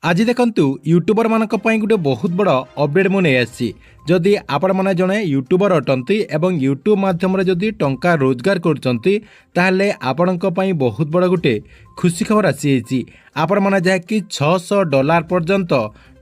आज देखंतु यूट्यूबर मानक पई गुटे बहुत बड़ अपडेट मु नहीं आसी। जदि आपण माने जने यूट्यूबर अटंती एवं यूट्यूब माध्यम रे जदि टंका रोजगार करचंती ताहले आपणक पई बहुत बड़ गुटे खुशी खबर आसी हेची। आपण माने जहा कि $600 पर्यंत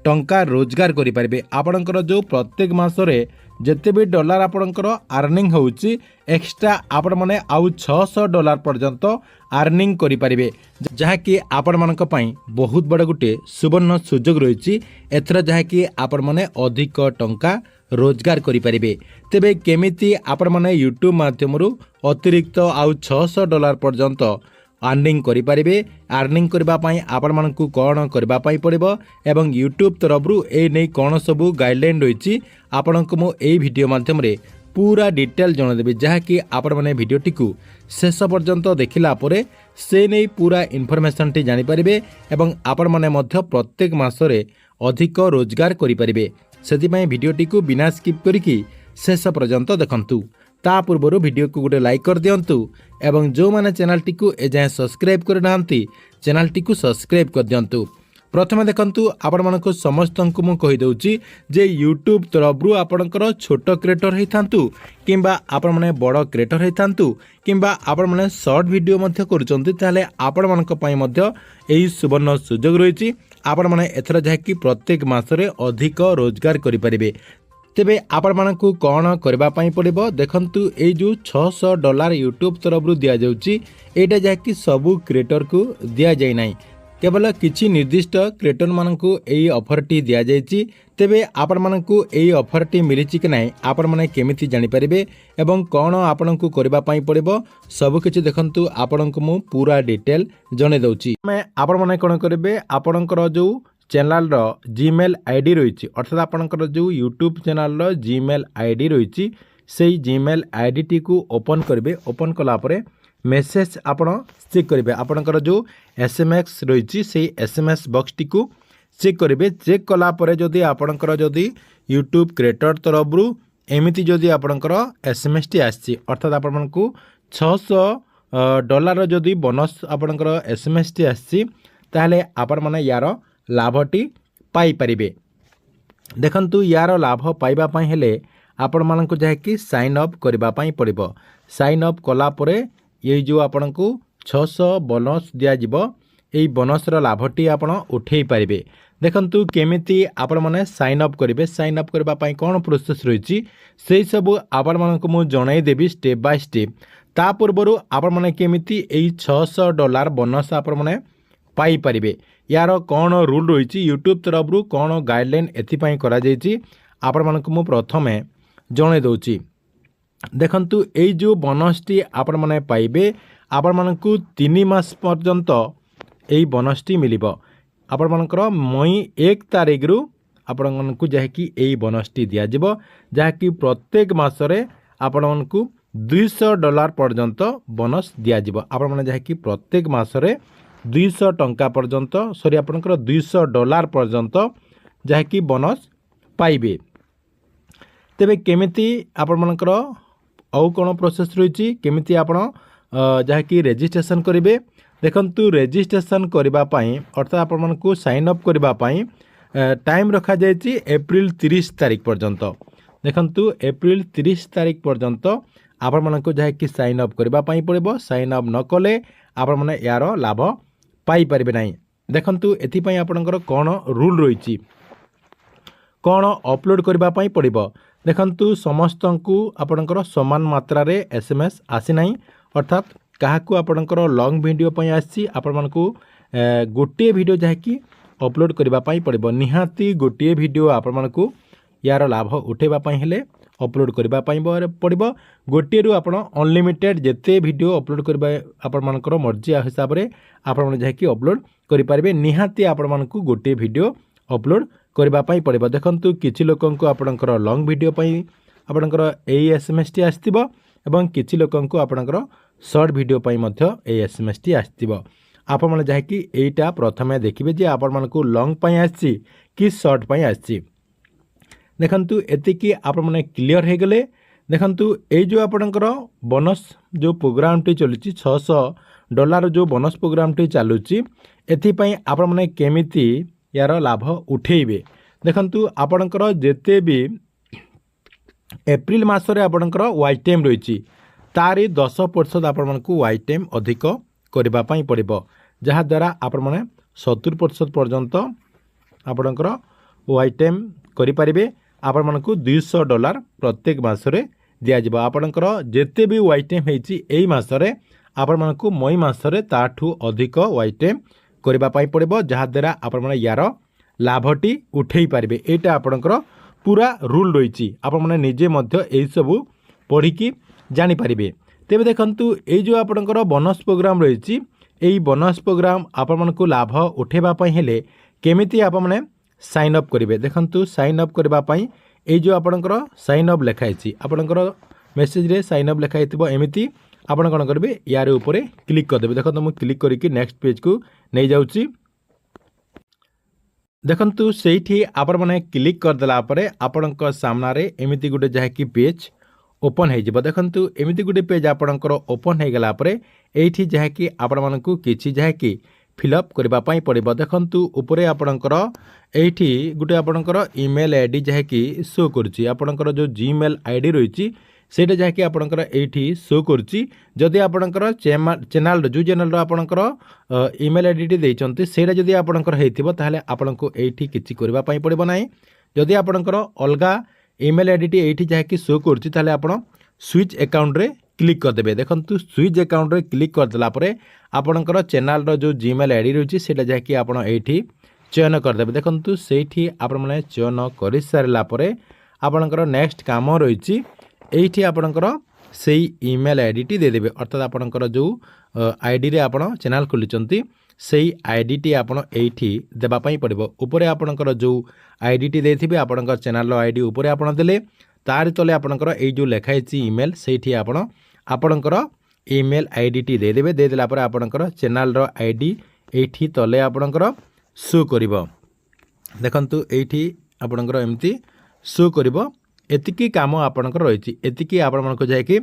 टंका रोजगार करि परिबे। आपणकर जो प्रत्येक मासरे जेते भी डॉलर आपणकर अर्निंग होउची एक्स्ट्रा आपण माने आउ $600 पर्यंत अर्निंग करि परिबे, जहा कि आपण मानक पई बहुत बड़ गुटे सुवर्ण सुजोग रहिछि। एथरा जहा कि आपण माने अधिक टंका रोजगार करि परिबे। तेबे केमिति आपण माने यूट्यूब माध्यमरु अतिरिक्त आउ $600 पर्यंत अर्निंग करि परिबे। अर्निंग करबा पई आपण मानकु कोन करबा पई पड़िबो एवं यूट्यूब तरफरु ए नै कोन सबु गाइडलाइन रहिछि आपणको मो ए वीडियो माध्यम रे पूरा डिटेल जण देबे, जहा कि आपण माने वीडियो टिकु शेष पर्यंत देखिला परे से नै पूरा इन्फॉर्मेशन टी जानि परिबे एवं आपण माने मध्य प्रत्येक मासरे अधिक रोजगार करि परिबे। सेति पई वीडियो टिकु बिना स्किप करिकि शेष पर्यंत देखंतु। ता पूर्व वीडियो को गोटे लाइक कर दिंतु एवं जो माने चैनल टी को एजाए सब्सक्राइब कर नांती चैनल टी को सब्सक्राइब कर दिंतु। प्रथमे देखंतु आपण मानको समस्त को मु कहि दउची जे यूट्यूब तरफरु आपणकर छोट क्रिएटर हेथांतु किंबा आपण माने बड़ क्रिएटर हेथांतु किंबा आपण माने शॉर्ट वीडियो मध्य करूचंती ताले आपण मानक पई मध्य एही सुवर्ण सुजोग रहिछि। आपण माने एथरा जहा कि प्रत्येक मासरे अधिक रोजगार करि परिबे। तेबे आपण मानकु कोन करबा पई पड़िबो देखंतु ए जो $600 यूट्यूब तरफरु दिया जाउची एटा जहा कि सबु क्रिएटर को दिया जाय नै, केवल किछि निर्दिष्ट क्रिएटर मानकु एई ऑफर टी दिया जायछि। तेबे आपण मानकु एई ऑफर टी मिलिछि कि नै आपण माने केमिति जानि परिबे एवं कोन आपणकु करबा पई पड़िबो सब किछि देखंतु आपणकु मु पूरा डिटेल जणे दउछि। मैं आपण माने कोन करबे आपणकर जो चैनल रो जीमेल आईडी रही अर्थात आपणकर जो यूट्यूब चैनल रो जीमेल आईडी रही से जीमेल आईडी टी को ओपन करेंगे। ओपन कलापर मेसेज आपण चेक करेंगे। आपणकर जो एसएमएस रही से एसएमएस बॉक्स टी को चेक करेंगे। चेक कलापर जदि आपणकर जदि यूट्यूब क्रिएटर तरफरु एमिति जदि आपणकर एसएमएस टी आसी अर्थात आपको $600 जदि बोनस आपणकर एसएमएस टी आसी ताहले आपण माने यार लाभटी पाई परिबे। देखंतु यार लाभ पाइबा पई हेले आपण मानकु जहा कि साइन अप करबा पई पड़िबो। साइन अप कला परे ये जो आपनकु 600 बोनस दिया जिवो एई बोनस रो लाभटी आपण उठेई परिबे। देखंतु केमिति आपण माने साइन अप करिवे। साइन अप करबा पई कोन प्रोसेस रहिछि सेई सब आपण मानकु मु जणाई देबी स्टेप बाय स्टेप। ता पूर्वरु आपण माने केमिति एई $600 बोनस आपण माने पाई परिबे यार कौन रूल रही यूट्यूब तरफरु कौन गाइडलाइन एथिपाई करा जायछि आपण मानकु मु प्रथमे जणे दउछि। देखंतु एई जो बोनस टी आपण माने पाइबे आपण मानकु 3 मास पर्यंत एई बोनस टी मिलिबो। आपण मानकर मई 1 तारिख रु आपण मानकु जहा कि एई बोनस टी दिया जिवो, जहा कि प्रत्येक मासरे आपण मानकु $200 पर्यंत बोनस दिया जिवो। आपण माने जहा कि प्रत्येक मासरे 200 टंका पर्यंत सॉरी आपनकर $200 पर्यंत जहा कि बोनस पाइबे। तेबे केमिति आपण मानकर औ कोन प्रोसेस रहिछि केमिति आपण जहा कि रजिस्ट्रेशन करिवे। देखंतु रजिस्ट्रेशन करबा पई अर्थात आपण मानकु साइन अप करबा पई टाइम रखा जायछि अप्रैल 30 तारिख पर्यंत। देखंतु अप्रैल 30 तारिख पर्यंत आपण मानकु जहा कि साइन अप करबा पई पड़िबो। साइन अप न कले आपण माने यार लाभ पाई परिबे नाही। देखंतु एथि पई आपनकर कोन रूल रहिछि कोन अपलोड करबा पई पड़िबो। देखंतु समस्तंकु आपनकर समान मात्रा रे एसएमएस आसी नाही अर्थात काहाकु आपनकर लॉन्ग वीडियो पई आसी आपण मानकु गोटे वीडियो जहा कि अपलोड करबा पई पड़िबो। निहाती गोटे वीडियो आपण मानकु यार लाभ उठेबा पई हेले अपलोड करबा पई पड़िबो। गोटे रु आपण अनलिमिटेड जेते वीडियो अपलोड करबा आपण मानकर मर्जी हिसाब रे आपण माने जहा कि अपलोड करि पारबे। निहाती आपण मानकु गोटे वीडियो अपलोड करबा पई पड़िबो। देखंतु किछि लोकंकु आपणकर लॉन्ग वीडियो पई आपणकर एई एसएमएस टी आस्तिबो एवं किछि लोकंकु आपणकर शॉर्ट वीडियो पई मध्य एई एसएमएस टी आस्तिबो। आपण माने जहा कि एटा प्रथमे देखिबे जे आपण मानकु लॉन्ग पई आछि कि शॉर्ट पई आछि। देखंतु एतिकी आपण माने क्लियर हे गेले। देखंतु ए जो आपणकर बोनस जो प्रोग्राम टी चलुची $600 जो बोनस प्रोग्राम टी चालुची एथि पई आपण माने केमिति यार लाभ उठेबे। देखंतु आपणकर जेते भी एप्रिल मासरे आपणकर वाइट टाइम रही तारी 10% आपण को वाइट टाइम अधिक करबा पई पड़िबो, जहा द्वारा आपण माने 70% पर्यंत आपणकर वाइट टाइम करि परिबे। आपण मानकु $200 प्रत्येक मासरे दिया जिवो। आपणकर जेते भी वाइट टाइम हेची एई मासरे आपण मानकु मई मासरे ताठू अधिक वाइट टाइम करबा पई पड़िबो, जहा द्वारा आपण माने यार लाभटी उठेई पारिबे। एटा आपणकर पूरा रूल रही। आपण माने निजे मध्य एई सब पढ़िकी जानि पारिबे। तेबे देखंतु एई जो आपणकर बोनस प्रोग्राम रही, एई बोनस प्रोग्राम आपण मानकु लाभ उठेबा पई हेले केमिति आपण माने साइन अप करेंगे। देखंतु साइन अप करबा पई एई जो आपणकर साइन अप लिखाई आपणकर मेसेज रे साइन अप लिखाई थिबो, एमिति आपण कोन करबे यार ऊपर क्लिक कर देबे। देखंतु मु क्लिक करिकि नेक्स्ट पेज को नै जाउची। देखंतु सेठी आपण माने क्लिक कर देला परे आपणक सामना रे एमिति गुटे जहा कि पेज ओपन हो जिवो। देखंतु एमिति गुटे पेज आपणकर ओपन हो गला परे एठी जहा कि आपण मानकु किछि जहा कि फिलअप करबा पई पड़िबो। देखंतु ऊपर आपणकर एठी गुटे आपणकर ईमेल आईडी जहा कि शो करछि, आपणकर जो जीमेल आईडी रहिछि सेटा जहा कि आपणकर एठी शो करछि। जदि आपणकर चैनल जो चैनल रो आपणकर ईमेल आईडी टी देइचंती सेटा जदि आपणकर हेतिबो ताहले आपणको एठी किछि करबा पई पड़िबो नाही। जदि आपणकर अलगा ईमेल आईडी टी एठी जहा कि शो करछि ताहले आपण स्विच अकाउंट रे क्लिक कर देबे। देखंतु स्विच अकाउंट रे क्लिक कर देला परे आपणकर चैनल रो जो जीमेल आईडी रहिछि सेटा जहा कि आपण एठी चयन कर देबे। देखंतु सेठी आपण माने चयन करि सारला परे आपणकर नेक्स्ट काम रहिछि एठी आपणकर सेई ईमेल आईडी टी दे देबे। अर्थात आपणकर जो आईडी रे आपण चैनल खोलिचंती सेई आईडी टी आपण एठी देबा पई पड़िबो। ऊपर आपणकर जो आईडी टी देथिबे आपणकर चैनल रो आईडी ऊपर आपण देले तार तले आपणकर एई जो लेखाइछि ईमेल सेठी आपण आपणकर ईमेल आईडी टी दे देबे। दे देला परे आपणकर चैनल रो आईडी एठी तले आपणकर शो करिवो। देखंतु एठी आपणकर एम्ति शो करिवो। एतिकी काम आपणकर रहिछि, एतिकी आपण मानको जाय कि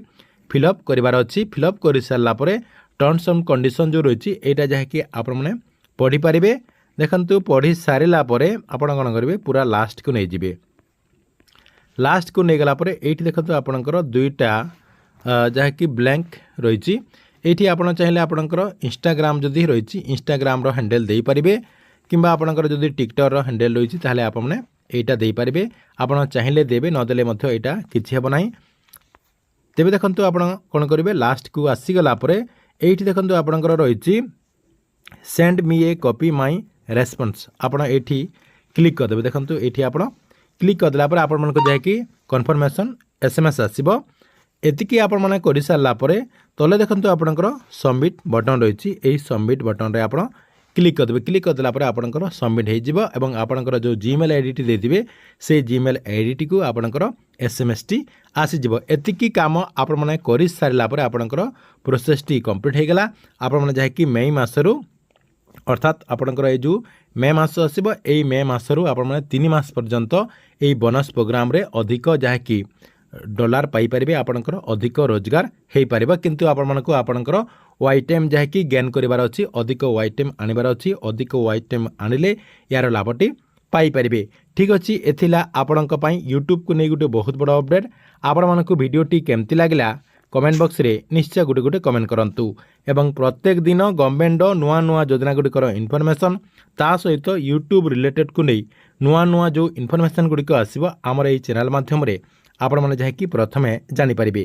फिलअप करिवार अछि। फिलअप करि सारला परे टर्म्स एंड कंडीशन जो रहिछि एटा जाय कि आपण माने पढि पारिबे। देखंतु पढि सारिला परे आपण कोन करिवे पूरा लास्ट को नै जिवे। लास्ट को नै गला परे एठी देखंतु आपणकर दुईटा जहा कि ब्लैंक रहिछि। एठी आपण चाहिले आपणकर इंस्टाग्राम जदि रहिछि इंस्टाग्राम रो हैंडल देई पारिबे, किंबा आपणकर जदि टिकटॉक रो हैंडल रहिछि ताहले आपण माने एटा देई पारिबे। आपण चाहिले देबे न देले मध्य एटा किछि हेबो नाही। तेबे देखंतु आपण कोन करिवे लास्ट को आसी गला परे एठी देखंतु आपणकर रहिछि send me a copy my response, आपण एठी क्लिक कर देबे। देखंतु एठी आपण क्लिक कर देला परे आपण मानको जाय कि कन्फर्मेशन एसएमएस आसीबो। एतिकी आपण माने करि सारला परे तले देखंतु आपणकर सबमिट बटन रहिछि, एई सबमिट बटन रे आपण क्लिक कर देबे। क्लिक कर देला परे आपणकर सबमिट हे जिवो एवं आपणकर जो जीमेल आईडी टी देथिबे से जीमेल आईडी टी को आपणकर एसएमएस टी आसी जिवो। एतिकी काम आपण माने करि सारला परे आपणकर प्रोसेस टी कंप्लीट हे गेला। आपण माने जाय कि मई मासरो अर्थात आपणकर ए जो मे मास आसीबो एई मे मासरो आपण माने 3 मास पर्यंत एई बोनस प्रोग्राम रे अधिक जाय कि डॉलर पाई परिबे, आपणकर अधिक रोजगार हेई परिबा। किंतु आपण मानको आपणकर वाइट टाइम जहा कि गेन करिवार अछि, अधिक वाइट टाइम आनिबार अछि। अधिक वाइट टाइम आनिले यार लाभटी पाई परिबे। ठीक अछि, एथिला आपणक पई YouTube को नै गुटे बहुत बड़ अपडेट। आपण मानको वीडियोटी केमति लागला कमेंट बॉक्स रे निश्चय गुटे गुटे कमेंट करंतु एवं प्रत्येक दिन गवर्नमेंट नुआ नुआ योजना गुड़िकर इनफॉरमेशन ता सहित YouTube रिलेटेड को नै नुआ नुआ जो इनफॉरमेशन गुड़िक आसीबो हमर एई चैनल माध्यम रे आपण माने जाय कि प्रथमे जानि परिबे।